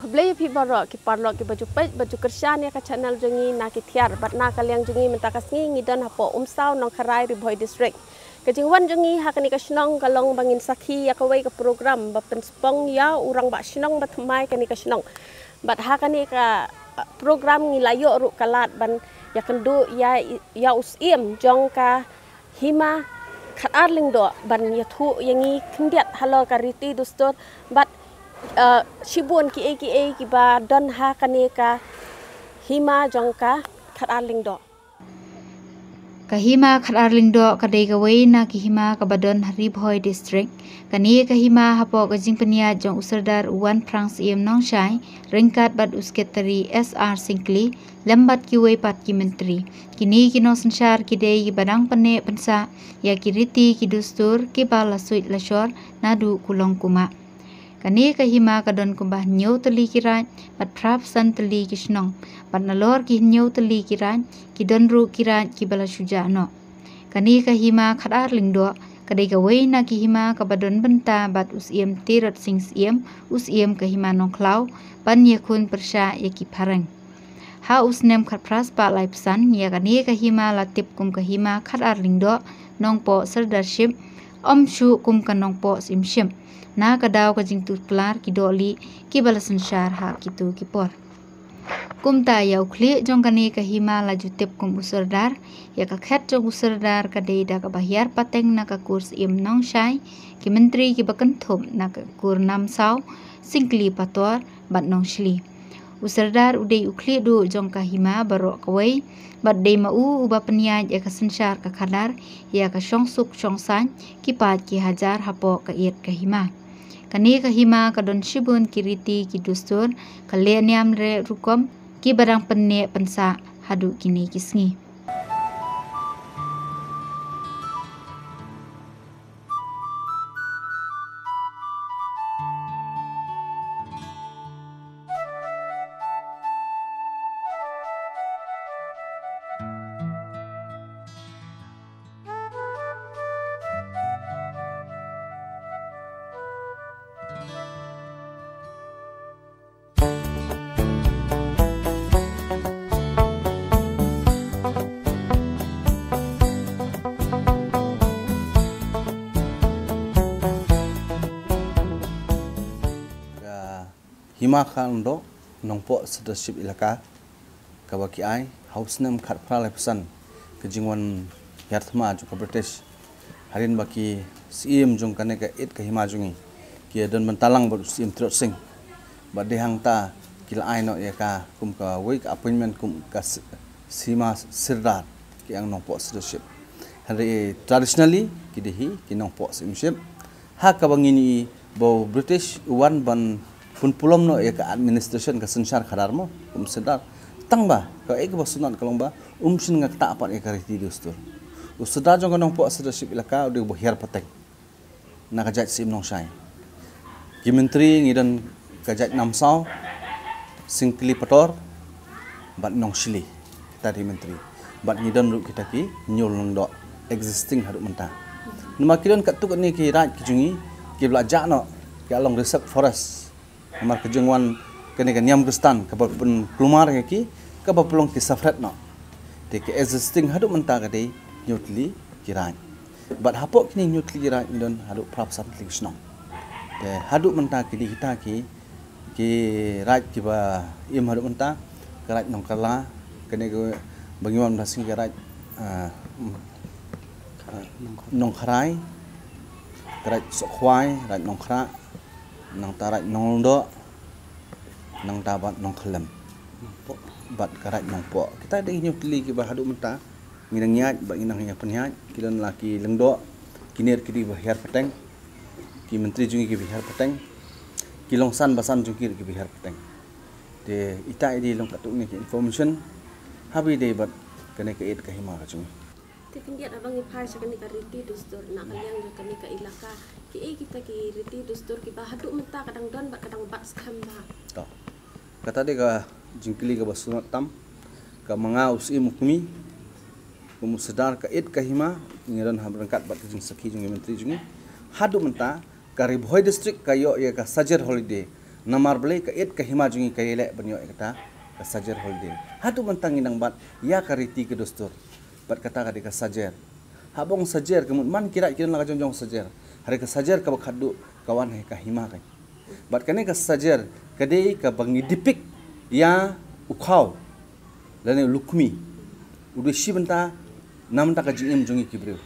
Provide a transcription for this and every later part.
Blay pi barok ki parlok ki baju kerja ni ka channel jengi na ki thiar bat na kaliang jengi mentakas ngi dan hapo umsau nong kharai Riboy district. Kejingwan jengi hakani ka shnong kalong bangin sakhi ya kawai ka program ba penspong ya urang ba shnong ba thmai kani ka shnong. Bat hakani ka program ngi layo ru kalat ban ya kendu ya usim jong ka hima khat arling do ban ya thu yangi khndiat halo ka riti dustor bat Shibun ki ba don ha kaneka hima jongka khat arling do kahima khat arling do kadai gawai na kahima kabadon Riboy district kani kahima hapo gajing penia jong usardar Wan Prang Siem nong shai ringkat bad usketari SR Singkli lambat ki wei pat ki menteri kini kino sanshar ki dei badang pane pensa ya kiriti ki dustur ki bala suit lashor nadu kulong kuma kani kahima kadon kumbah nyau teli kiraj bat prap san teli kisnong bat nalor ki nyau teli kiraj ki don ru kiraj ki bala shuja no kani kahima khat arling do kadai gawai na kahima kabadon benta bat usiem tirot sing siem usiem kahima nong klau ban yakun persha yaki parang ha usnem khat pras pa lai pesan ya kani kahima latip kum kahima khat arling do nong po serdarship om shu kum kanong po simshim na kadaw kajing tutlar ki doli ki balasan syar ha kitu kipor kum ta ya ukli jong kani kahima laju tip kum usardar ya ka khat jong usardar kadai da ka bahyar pateng na ka kurs im nong shai ki menteri ki bakan thum na ka kur nam saw singkli pator bat nong shli usardar udai ukli du jong kahima baro kawai bat dei mau uba penyaj ya ka sensyar ka khadar ya ka shong suk shong san ki pat ki hajar hapo ka iet kahima kani kahima kadon shibun kiriti ki dustur kaleniam re rukom ki barang penne pensa hadu kini kisngi hima khan do nongpo leadership ilaka kabaki ai house nem khat phra lepsan kejingwan yarthma ju ka British harin baki CM jong kane ka et ka hima jungi ki don mentalang bar CM trot sing ba de hang ta kila ai no ya ka kum ka wei ka appointment kum ka sima sirdar ki ang nongpo leadership hari traditionally ki dehi ki nongpo simship ha ka bangini bo British one ban pun pulom no ya ka administration ka sensar khadar mo sedar tangba ka ek basunan kalong ba sin ngak ta apat ka riti dostur usda jong nong po leadership ilaka de bohiar patek na ka jat sim nong shai ki menteri ngidan ka jat namsaw singkli pator bat nong shili tadi menteri bat ngidan ru kita ki nyol nong do existing haru menta numa kilon katuk ni ki raj ki jungi ki belajar no ki along reserve forest amar kejengwan kene kan niam kristan kapapun kelumar ki kapapulong ki safret no de ke existing hadu menta ka dei nyutli kiran bat hapok kini nyutli kiran idon hadu prap samtling sno de hadu menta ki di kita ki raj ki ba im hadu menta karaj nong kala kene ke bangiwan dasing karaj nong kharai karaj sokhwai raj nong khra nang tarat nong do nang tabat nong khlem bat karat nong po kita ada nyutli ki bahadu menta nginang nyat ba nginang nya penyak kilan laki lengdo kinir kidi bahar peteng ki menteri jungi ki bahar peteng kilong san basan jungkir ki bahar peteng de ita idi long katuk ni information habi de bat kene ke it ka hima ka jungi Tikindiat abang ipai sakani ka riti dustur nak kaliang kani ka ilaka ki kita ki riti dustur ki bahadu menta kadang don ba kadang bat skam ba to kata de ka jingkili ka basunat tam ka mga usi mukmi sedar ka it ka hima ngiran ha berangkat bat jing sakhi jing menteri jing hadu menta ka Riboy district kayo ya ka sajer holiday namar beli ke it ke hima jungi ke yelek banyo kata ke sajer holding hatu mentang inang bat ya kariti ke dostur bat kata ka sajer habong sajer kemun man kira laga jongjong sajer hari ke sajer ka bakadu kawan he ka hima kai bat kane ke sajer kade ka bangi dipik ya ukau lane lukmi udu shi benta nam ta ka jingim jungi kibreu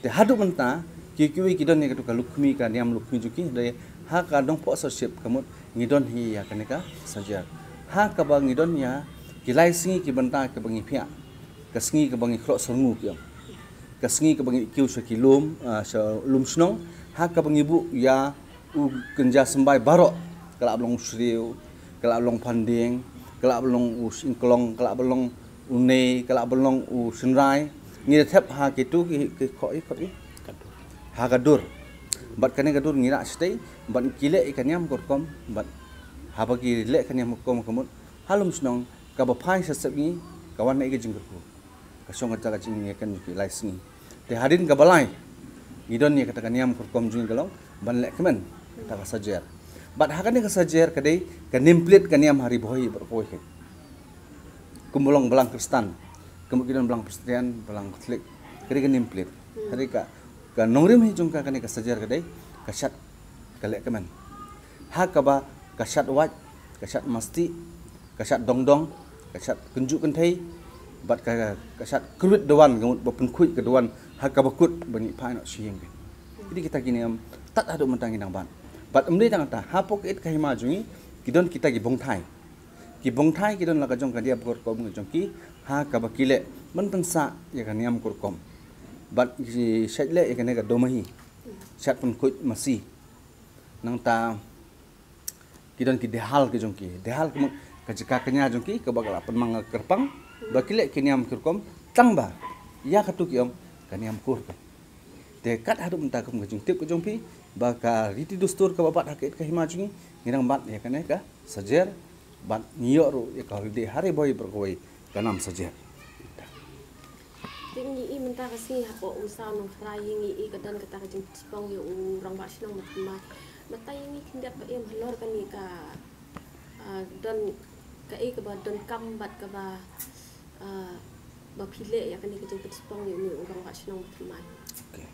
te hadu benta kikiwi kidon ne ka lukmi ka niam lukmi juki de ha ka dong po sosip kamut ngidon hi ya kaneka sajar ha ka bang ngidon ya kilai singi ki benta ka bangi phia ka singi ka bangi khro songu ki ka singi ka bangi kiu sa kilum sa lum snong ha ka bangi bu ya u kenja sembai barok kala blong sriu kala blong panding kala blong u singklong kala blong une kala blong u sunrai ngi thep ha kitu ki khoi ha kadur bat kane gadur ngira stay bat kile ikanyam korkom bat habagi le kanyam kom komut halum snong ka ba phai sasabi kawan na igajing ko ka songa jaga jing kan ki laisni te harin ka balai idon ni kata kanyam korkom jing galong ban le kemen ta ka sajer bat hakane ka sajer kadai ka nimplate kanyam hari boy berkoi ke kumbolong belang Kristen kemudian belang Kristen belang Katolik kadai ka nimplate hari ka nongrim hi jungka kane ka sajar kadai kasat kalek kemen ha kaba kasat wat kasat masti kasat dongdong kasat kunjuk kentai bat kasat kruit dewan gamut bapun kuit ke dewan ha kaba kut bani pa no sieng jadi kita gini tat adu mentang inang ban bat umri tang ta ha pok it kai ma jungi kidon kita gi bongthai kidon la ka jong ka dia bor ko jong ki ha kaba kile men pensa ya kan yam kurkom bat si setle ikane ka domahi sat pun kuit masih nang ta kidon ki dehal ke jongki dehal ke jika kenya jongki ke bagala penmang kerpang bakile kiniam kurkom tangba ya katu ki om kaniam kur te kat hadu menta kum ke jongtip ke jongpi baka riti dustur ke babat hakit ke himajungi ngirang bat ya kane ka sajer bat niyo ru ya ka de hari boy berkoi kanam sajer Tingi i menta kasi hapo usaw nong frying i kadan kata ka jing spong yo urang ba sinong matma matay ni kindat ba em halor kani ka don ka i ka ba don kambat ka ba phile ya kani ka jing spong yo urang ba sinong matma okay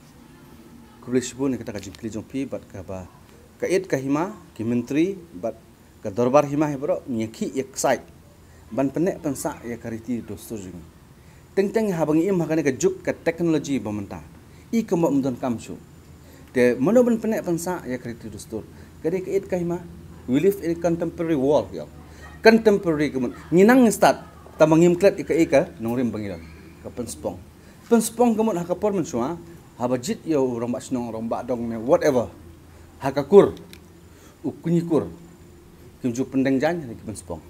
kulis bu ni kata ka jing kli jong pi bat ka ba ka it ka hima ki menteri bat ka dorbar hima he bro nyeki ek site ban penek pensa ya kariti dostur jing teng habangi im hakane ka juk ka teknologi bamenta I ka mamdon kamsu te manoban penek pensa ya kriti dustur kade ka it kahima we live in contemporary world ya contemporary kemun nginang start tamangim klet ika nongrim bangilan ka penspong kemun hakapor mensua habajit yo romba snong romba dong ne whatever hakakur ukunyikur kimju pendeng jan ki penspong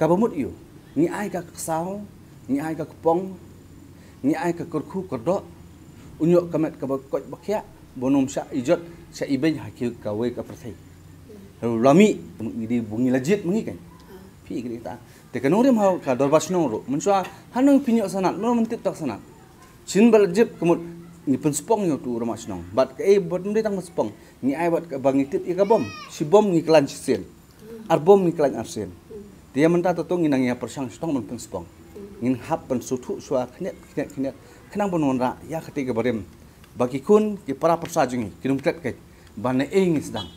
kabamut yo ni ai ka ksau ni ai ka kupong ni ai ka kurku kordo unyok kamet ka bakot bakya bonom sya ijot sya ibeng hakil ka we ka perthai lami ngidi bungi lajit mengi kan pi gidi ta te kanorim ha ka dorbas nong ro mensua hanung pinyok sanat no mentip tak sanat sin balajip kemut ni penspong yo tu ramas nong bat ka bot ndi tang penspong ni ai bat ka bangitip ika bom si bom ni klan sen arbom ni klan arsen dia menta to nginang ya persang stong men penspong ngin hap pen sutu sua knet kenang bononra ya ketiga barem bagi kun ki para persajungi kinum klet ke bane ing sedang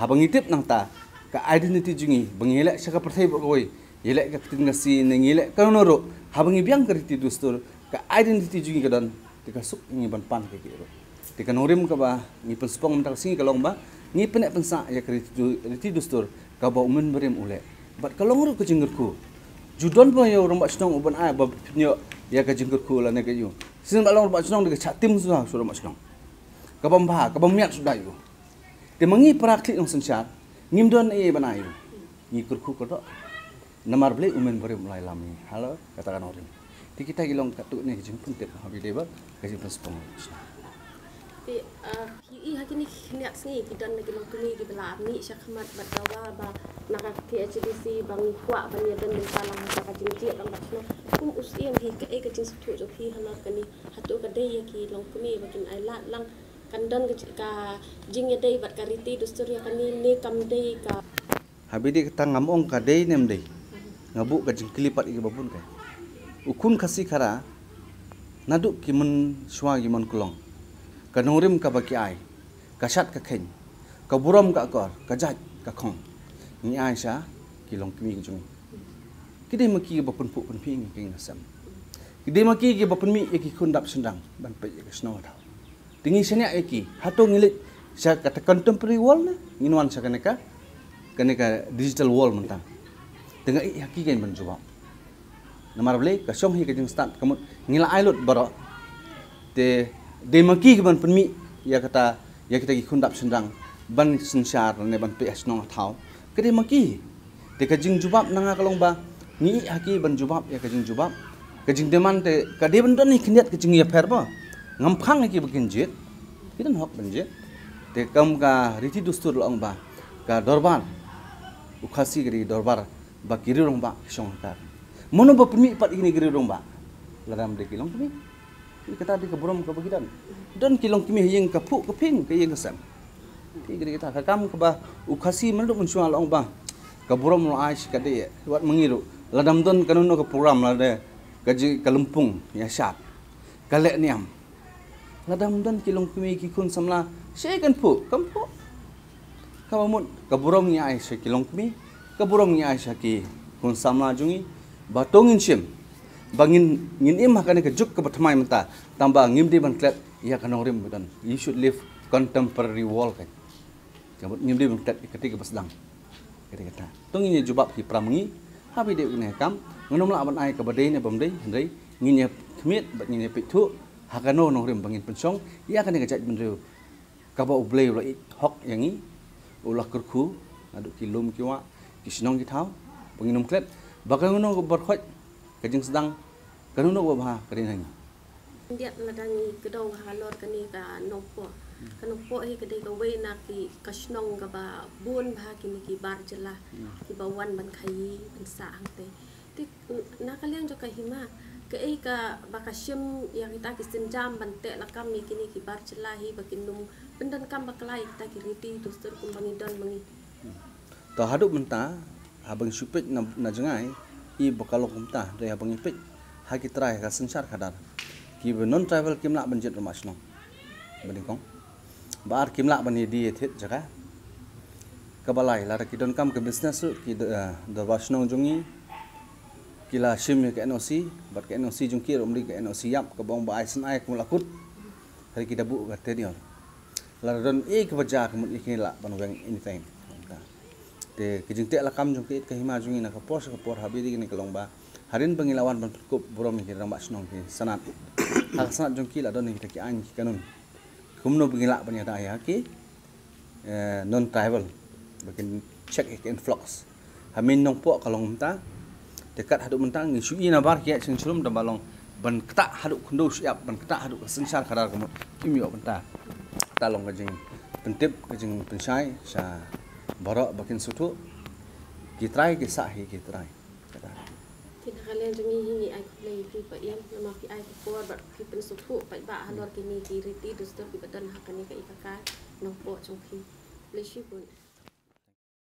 habangitip nang ta ka identity jungi bangile saka perthai boi yele ka tingasi ngile kanoro habangi biang keriti dustur ka identity jungi kadan tika suk ngi ban pan ke kiro tika norim ka ba ni penspong mentak singi kalong ba ni penek pensa ya keriti dustur ka ba umen barem ule bat kalong ru ke jingurku judon pa yo romba snong uban ai ba nyo ya ka jingurku la ne ke yo sin balong romba snong de chatim sudah so romba snong ka bamba ka bamiat sudah yo te mangi praklik nong sensat ngimdon e banayo ni kurku ko do namar ble umen bare mulai lami halo katakan orang ti kita gilong katuk ne jing puntip habi deba ka jing penspong ti i hakini khniak sngi kidan ne gilong kuni ki bela ni syakmat batawa ba naka PhDC bang kwa ban ya dan salang ka jing ji bang batno usiem hi ka e ka jing sutu jo hi hala kani hatu ka dei ki long kuni ba jin ai la lang kandon ka jing ya dei bat kariti dustur ya kani ni kam dei ka habidi kita ngamong ka dei nem dei ngabu ka jing kilipat igi babun ka ukun kasi khara naduk ki mun shwa gi mun kulong ka norim ka baki ai ka shat ka khen ka buram ka kor ka jaj ka khong ni ai sha ki long kimi jung kidai maki gi babun pu pun pi ngi king nasam kidai maki gi babun mi ki khundap sendang ban pe gi snow da tingi senya eki hato ngilit sa kata contemporary wall na inwan sa kaneka digital wall mentang dengan haki kan menjawab namar beli ka song hi ka jing start kamut ngila ailut baro de maki ban penmi ya kita ki khundap sendang ban sensar ne ban pe asnong thau kede maki de ka jing jubab nanga kalong ba ni haki ban jubab ya ka jing jubab ka jing deman te ka de ban ni khniat ka jing ya pher ba ngam khang ki bakin jet kita hok banjet te kam ka riti dustur long ba ka dorbar ukhasi gri dorbar ba kiri rong ba song ta mono ba pumi pat ini gri rong ba ladam de kilong pumi kita di keburom ka bagidan don kilong kimi yeng ka pu ka ping ka yeng ka sam ti gri kita ka kam ka ba ukhasi menduk mensual long ba ka burom lo ai ka de wat mengiru ladam don kanuno ka program la de gaji ka lumpung ya shat ka le niam ladam dan kilong kimi ki kun samla she kan pu kampo kamamut kaburom ni ai she kilong kimi kaburom ni ai ki kun samla jungi batongin sim bangin ngin im hakane ka juk ka batmai menta tamba ngimdi ban klet ya kanorim budan you should live contemporary world kan kabut ngimdi ban klet ketika basdang ketika tongin jubab ki pramangi habi de ne kam ngonom la ban ai ka badai ne bamdai ndai ngin ya khmit bat ngin ya pitu hakano nong rim bangin pensong ia akan ngajak benru kaba ublei lo hok yangi ulah kurku aduk kilum kiwa kisnong ki thau banginum klet bakangono berkhot kajing sedang kanuno ba kadin hang dia ladangi kedau halor kani ka nopo kanopo hi kedai ka we na ki kasnong ka ba bun ba kini ki bar jela ki bawan ban khai ban sa angte ti nakalian jo ka hima ke ka bakasyem yang kita kisenjam bante lakam mi kini ki bar celahi bakinum pendan kam baklai kita kiriti dustur kumbangi don mangi to haduk menta habang supit na jangai i bakalok menta de habang ipit haki trai ka sensar kadar ki non travel kimla banjet rumasno badingkong bar kimla bani di ethet jaga kabalai lara ki don kam ke business ki do wasno jungi kila sim ke NOC bat ke NOC jungkir umri ke NOC yap ke bong ba aisan ai kum lakut hari kita bu ka tedior la don e ke baja ke mut ikila ban weng anytime te ke jingte la kam jungkit ke hima jungi na ka por habiri ni kelong ba harin pengilawan ban kup borom ki rambak snong ki sanat hak sanat jungki la don ni kita ki an ki kanun kumno pengila ban ya ya ki non travel bakin check influx hamin nong po kalong ta dekat haduk mentang ngisui na bar kiat sing sulum dambalong ban ketak haduk kundo siap ban ketak haduk sensar kadar kamu kimio benta talong kajing pentip kajing pensai sa barok bakin sutu kitrai ki sahi kitrai kadar tidak kalian jungi hingi ai play ki pa iam nama ki ai por bat ki pen sutu pa ba halor kini ki riti dustur ki badan hakani ka ikaka nopo chungki leshi pun